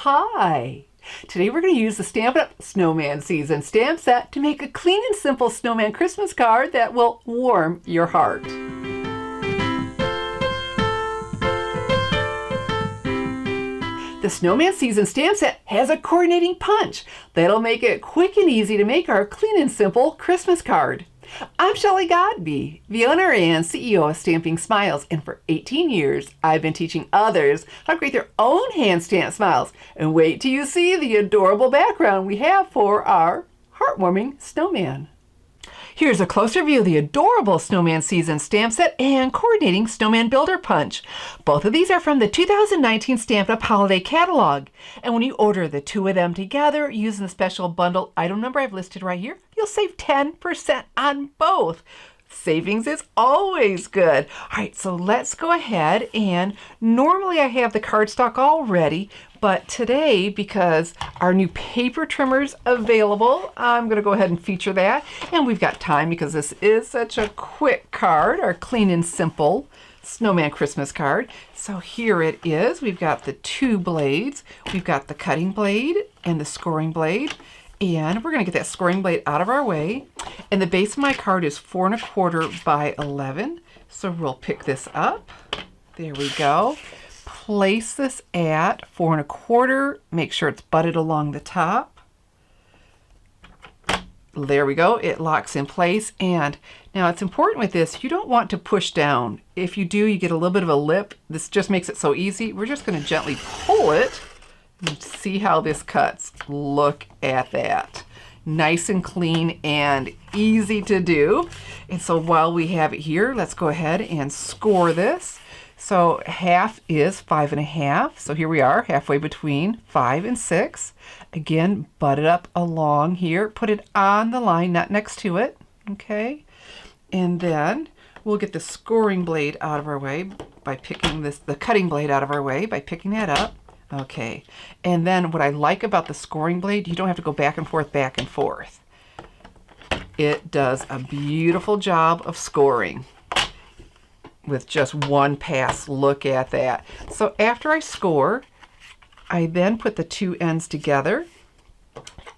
Hi! Today we're going to use the Stampin' Up! Snowman Season stamp set to make a clean and simple snowman Christmas card that will warm your heart. The Snowman Season stamp set has a coordinating punch that'll make it quick and easy to make our clean and simple Christmas card. I'm Shelley Godby, the owner and CEO of Stamping Smiles, and for 18 years I've been teaching others how to create their own hand stamped smiles. And wait till you see the adorable background we have for our heartwarming snowman. Here's a closer view of the adorable Snowman Season stamp set and coordinating Snowman Builder Punch. Both of these are from the 2019 Stampin' Up! Holiday Catalog. And when you order the two of them together using the special bundle item number I've listed right here, you'll save 10% on both. Savings is always good. All right, so let's go ahead, and normally I have the cardstock all ready, but today, because our new paper trimmer's available, I'm going to go ahead and feature that. And we've got time because this is such a quick card, our clean and simple Snowman Christmas card. So here it is. We've got the two blades. We've got the cutting blade and the scoring blade. And we're going to get that scoring blade out of our way. And the base of my card is 4 1/4 by 11. So we'll pick this up. There we go. Place this at 4 1/4. Make sure it's butted along the top. There we go. It locks in place. And now it's important with this, you don't want to push down. If you do, you get a little bit of a lip. This just makes it so easy. We're just going to gently pull it. See how this cuts. Look at that. Nice and clean and easy to do. And so while we have it here, let's go ahead and score this. So half is 5 1/2. So here we are, halfway between 5 and 6. Again, butt it up along here. Put it on the line, not next to it. Okay. And then we'll get the scoring blade out of our way by picking this, the cutting blade out of our way by picking that up. Okay, and then what I like about the scoring blade, you don't have to go back and forth, back and forth. It does a beautiful job of scoring with just one pass. Look at that. So after I score, I then put the two ends together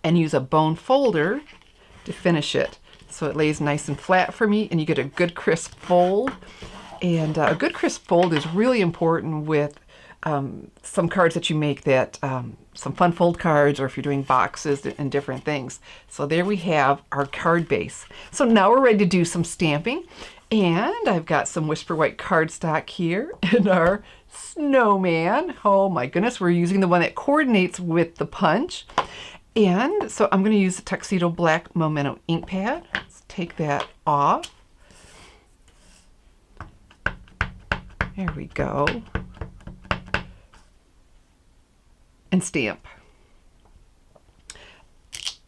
and use a bone folder to finish it. So it lays nice and flat for me, and you get a good crisp fold. And a good crisp fold is really important with some cards that you make, that some fun fold cards, or if you're doing boxes and different things. So there we have our card base. So now we're ready to do some stamping, and I've got some Whisper White cardstock here in our snowman. Oh my goodness, we're using the one that coordinates with the punch. And so I'm going to use the Tuxedo Black Memento ink pad. Let's take that off. There we go. And stamp.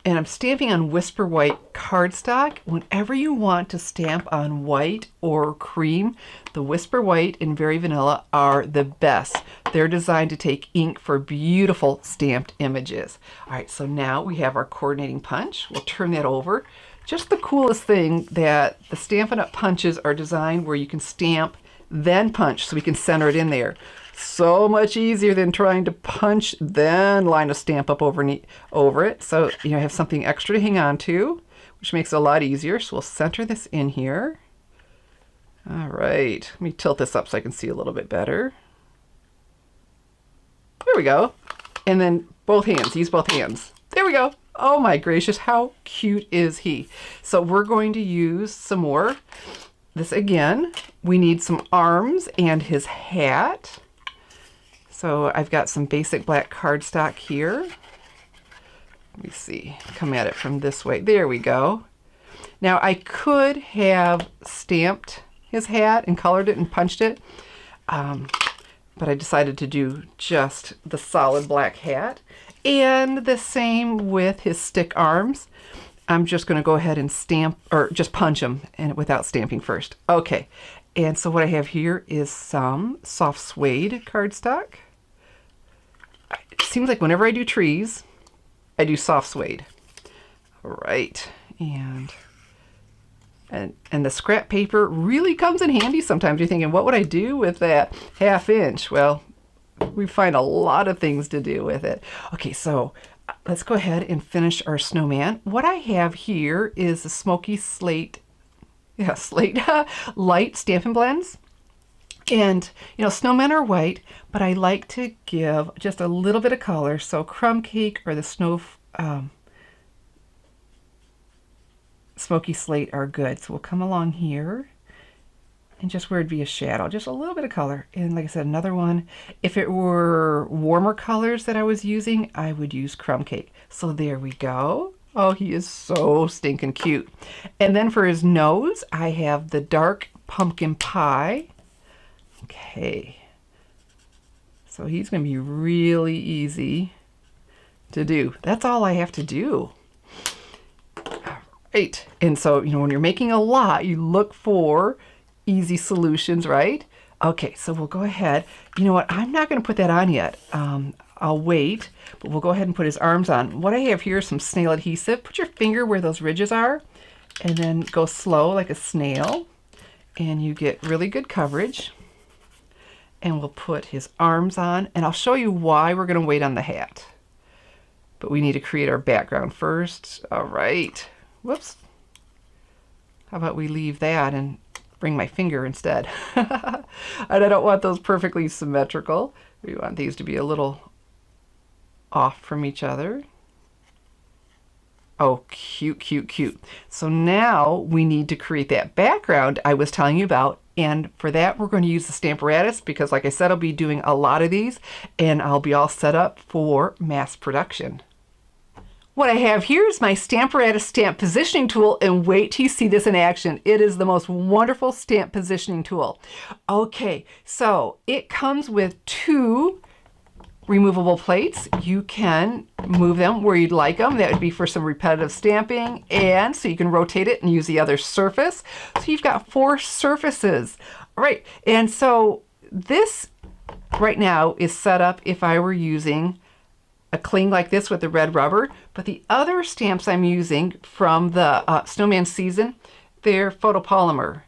And I'm stamping on Whisper White cardstock. Whenever you want to stamp on white or cream, the Whisper White and Very Vanilla are the best. They're designed to take ink for beautiful stamped images. All right, so now we have our coordinating punch. We'll turn that over. Just the coolest thing that the Stampin' Up! Punches are designed where you can stamp, then punch, so we can center it in there. So much easier than trying to punch, then line a stamp up over it. So you know, I have something extra to hang on to, which makes it a lot easier. So we'll center this in here. All right, let me tilt this up so I can see a little bit better. There we go. And then both hands, use both hands. There we go. Oh my gracious, how cute is he? So we're going to use some more. This again, we need some arms and his hat. So I've got some basic black cardstock here. Let me see, come at it from this way. There we go. Now I could have stamped his hat and colored it and punched it, but I decided to do just the solid black hat. And the same with his stick arms. I'm just going to go ahead and stamp, or just punch them and without stamping first. Okay, and so what I have here is some soft suede cardstock. It seems like whenever I do trees, I do soft suede. All right, and the scrap paper really comes in handy sometimes. You're thinking, what would I do with that 1/2 inch? Well, We find a lot of things to do with it. Okay, so let's go ahead and finish our snowman. What I have here is the smoky slate, light Stampin' Blends. And, you know, snowmen are white, but I like to give just a little bit of color. So crumb cake or the smoky slate are good. So we'll come along here and just where it'd be a shadow, just a little bit of color. And like I said, another one, if it were warmer colors that I was using, I would use crumb cake. So there we go. Oh, he is so stinking cute. And then for his nose, I have the dark pumpkin pie. Okay, so he's going to be really easy to do. That's all I have to do. All right, and so, you know, when you're making a lot, you look for easy solutions, right? Okay, so we'll go ahead. You know what? I'm not going to put that on yet. I'll wait, but we'll go ahead and put his arms on. What I have here is some snail adhesive. Put your finger where those ridges are, and then go slow like a snail, and you get really good coverage. And we'll put his arms on, and I'll show you why we're going to wait on the hat. But we need to create our background first. All right. Whoops. How about we leave that and bring my finger instead? And I don't want those perfectly symmetrical. We want these to be a little off from each other. Oh, cute, cute, cute. So now we need to create that background I was telling you about. And for that, we're going to use the Stamparatus because, like I said, I'll be doing a lot of these and I'll be all set up for mass production. What I have here is my Stamparatus stamp positioning tool, and wait till you see this in action. It is the most wonderful stamp positioning tool. Okay, so it comes with 2 removable plates. You can move them where you'd like them. That would be for some repetitive stamping, and so you can rotate it and use the other surface. So you've got 4 surfaces. All right, and so this right now is set up if I were using a cling like this with the red rubber, but the other stamps I'm using from the Snowman season, they're photopolymer,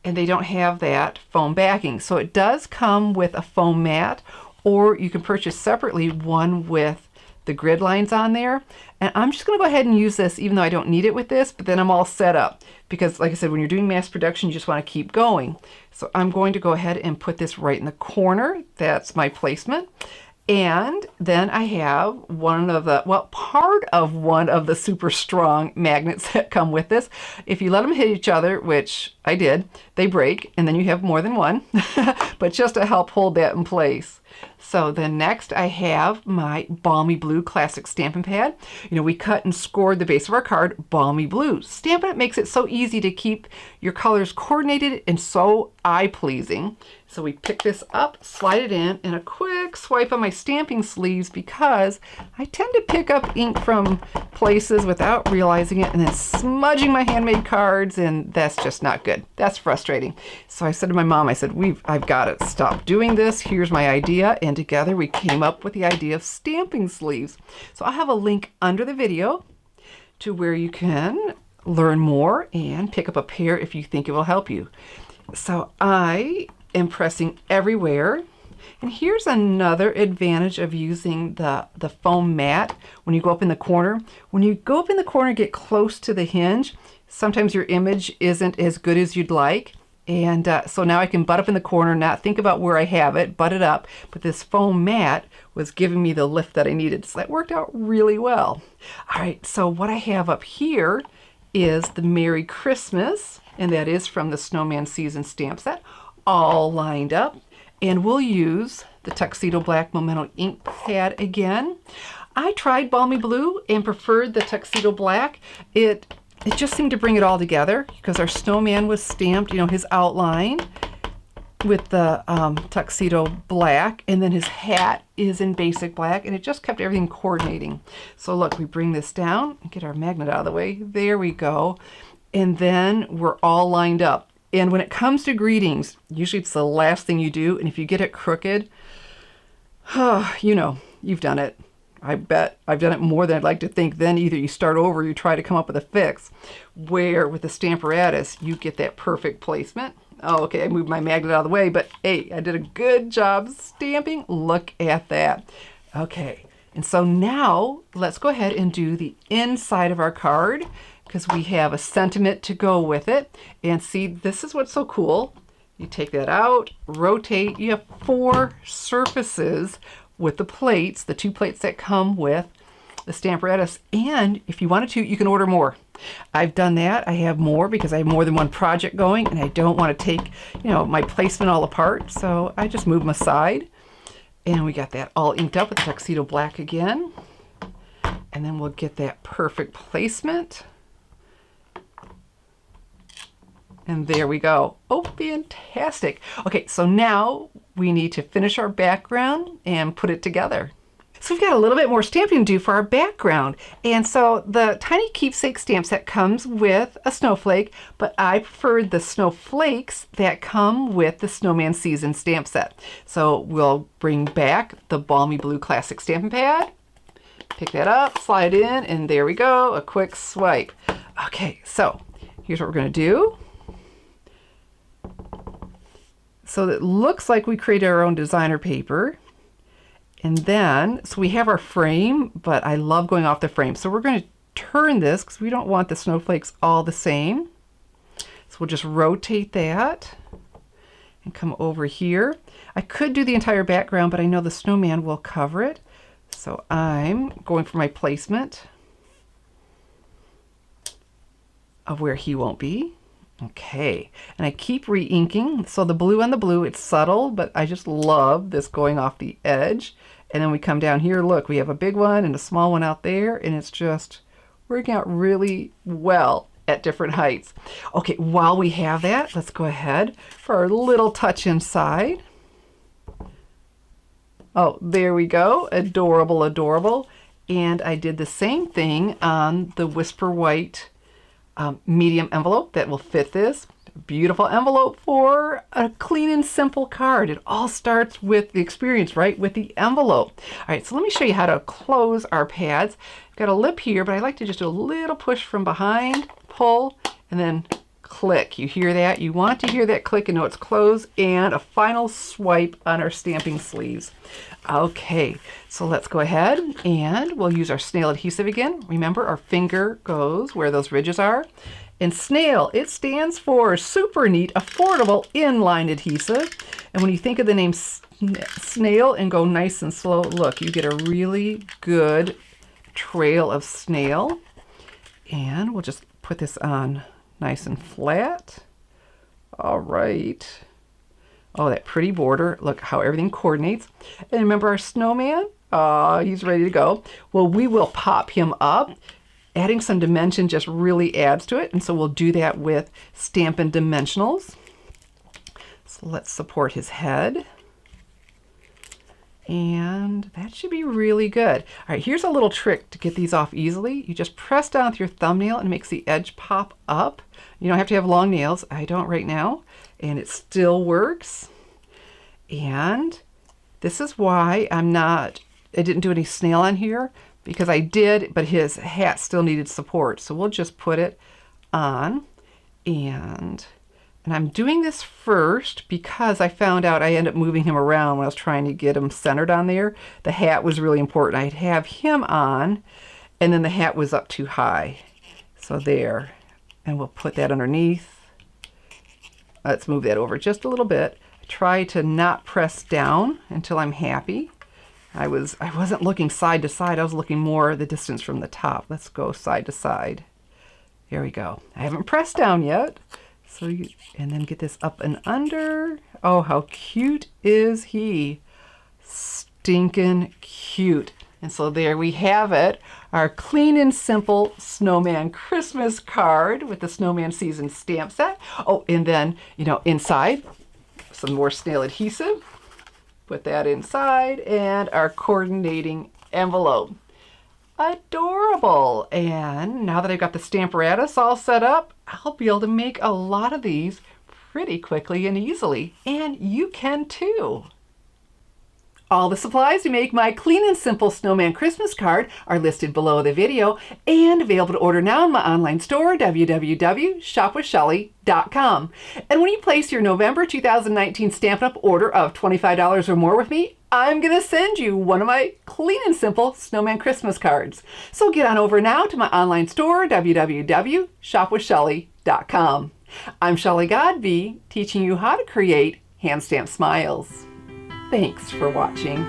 and they don't have that foam backing. So it does come with a foam mat, or you can purchase separately one with the grid lines on there. And I'm just going to go ahead and use this even though I don't need it with this, but then I'm all set up because, like I said, when you're doing mass production, you just want to keep going. So I'm going to go ahead and put this right in the corner. That's my placement. And then I have part of one of the super strong magnets that come with this. If you let them hit each other, which I did, they break, and then you have more than one, but just to help hold that in place. So then next I have my Balmy Blue Classic Stampin' Pad. You know, we cut and scored the base of our card Balmy Blue. Stampin' It makes it so easy to keep your colors coordinated and so eye-pleasing. So we pick this up, slide it in, and a quick swipe on my stamping sleeves because I tend to pick up ink from places without realizing it and then smudging my handmade cards, and that's just not good. That's frustrating. So I said to my mom, I said, I've got to stop doing this. Here's my idea. And together we came up with the idea of stamping sleeves. So I'll have a link under the video to where you can learn more and pick up a pair if you think it will help you. So I am pressing everywhere. And here's another advantage of using the foam mat when you go up in the corner. When you go up in the corner, get close to the hinge, sometimes your image isn't as good as you'd like. And so now I can butt up in the corner, not think about where I have it, butt it up. But this foam mat was giving me the lift that I needed. So that worked out really well. All right, so what I have up here is the Merry Christmas, and that is from the Snowman Season stamp set, all lined up. And we'll use the Tuxedo Black Memento ink pad again. I tried Balmy Blue and preferred the Tuxedo Black. It just seemed to bring it all together because our snowman was stamped, you know, his outline with the Tuxedo Black, and then his hat is in basic black, and it just kept everything coordinating. So look, we bring this down and get our magnet out of the way. There we go. And then we're all lined up. And when it comes to greetings, usually it's the last thing you do. And if you get it crooked, you know, you've done it. I bet I've done it more than I'd like to think. Then either you start over or you try to come up with a fix. Where with the Stamparatus, you get that perfect placement. Oh, okay, I moved my magnet out of the way, but hey, I did a good job stamping. Look at that. Okay, and so now let's go ahead and do the inside of our card because we have a sentiment to go with it. And see, this is what's so cool. You take that out, rotate, you have 4 surfaces with the plates, the 2 plates that come with the Stamparatus. And if you wanted to, you can order more. I've done that. I have more because I have more than one project going and I don't want to take, my placement all apart. So I just move them aside. And we got that all inked up with Tuxedo Black again. And then we'll get that perfect placement. And there we go. Oh, fantastic. Okay, so now we need to finish our background and put it together. So we've got a little bit more stamping to do for our background. And so the tiny keepsake stamp set comes with a snowflake, but I preferred the snowflakes that come with the Snowman Season stamp set. So we'll bring back the Balmy Blue Classic Stampin' Pad, pick that up, slide in, and there we go, a quick swipe. Okay, so here's what we're gonna do. So it looks like we created our own designer paper. And then, so we have our frame, but I love going off the frame. So we're going to turn this because we don't want the snowflakes all the same. So we'll just rotate that and come over here. I could do the entire background, but I know the snowman will cover it. So I'm going for my placement of where he won't be. Okay, and I keep re-inking. So the blue on the blue, it's subtle, but I just love this going off the edge. And then we come down here, look, we have a big one and a small one out there, and it's just working out really well at different heights. Okay, while we have that, let's go ahead for our little touch inside. Oh, there we go, adorable, adorable. And I did the same thing on the Whisper White medium envelope that will fit this. Beautiful envelope for a clean and simple card. It all starts with the experience, right? With the envelope. All right, so let me show you how to close our pads. I've got a lip here, but I like to just do a little push from behind, pull, and then click. You hear that? You want to hear that click and know it's closed, and a final swipe on our stamping sleeves. Okay, so let's go ahead and we'll use our snail adhesive again. Remember, our finger goes where those ridges are. And snail, it stands for super neat, affordable inline adhesive. And when you think of the name snail and go nice and slow, look, you get a really good trail of snail. And we'll just put this on nice and flat. All right. Oh, that pretty border. Look how everything coordinates. And remember our snowman? He's ready to go. Well, we will pop him up. Adding some dimension just really adds to it. And so we'll do that with Stampin' Dimensionals. So let's support his head. And that should be really good. All right, here's a little trick to get these off easily. You just press down with your thumbnail and it makes the edge pop up. You don't have to have long nails. I don't right now. And it still works. And this is why I didn't do any snail on here, because I did, but his hat still needed support. So we'll just put it on. And I'm doing this first because I found out I ended up moving him around when I was trying to get him centered on there. The hat was really important. I'd have him on, and then the hat was up too high. So there, and we'll put that underneath. Let's move that over just a little bit. Try to not press down until I'm happy. I wasn't looking side to side. I was looking more the distance from the top. Let's go side to side. There we go. I haven't pressed down yet. So and then get this up and under. Oh, how cute is he? Stinking cute. And so there we have it. Our clean and simple Snowman Christmas card with the Snowman Season stamp set. Oh, and then, inside, some more snail adhesive. Put that inside, and our coordinating envelope. Adorable. And now that I've got the Stamparatus all set up, I'll be able to make a lot of these pretty quickly and easily. And you can too. All the supplies to make my clean and simple snowman Christmas card are listed below the video and available to order now in my online store, www.shopwithshelly.com. And when you place your November 2019 Stampin' Up! Order of $25 or more with me, I'm going to send you one of my clean and simple snowman Christmas cards. So get on over now to my online store, www.shopwithshelly.com. I'm Shelly Godby, teaching you how to create hand stamped smiles. Thanks for watching.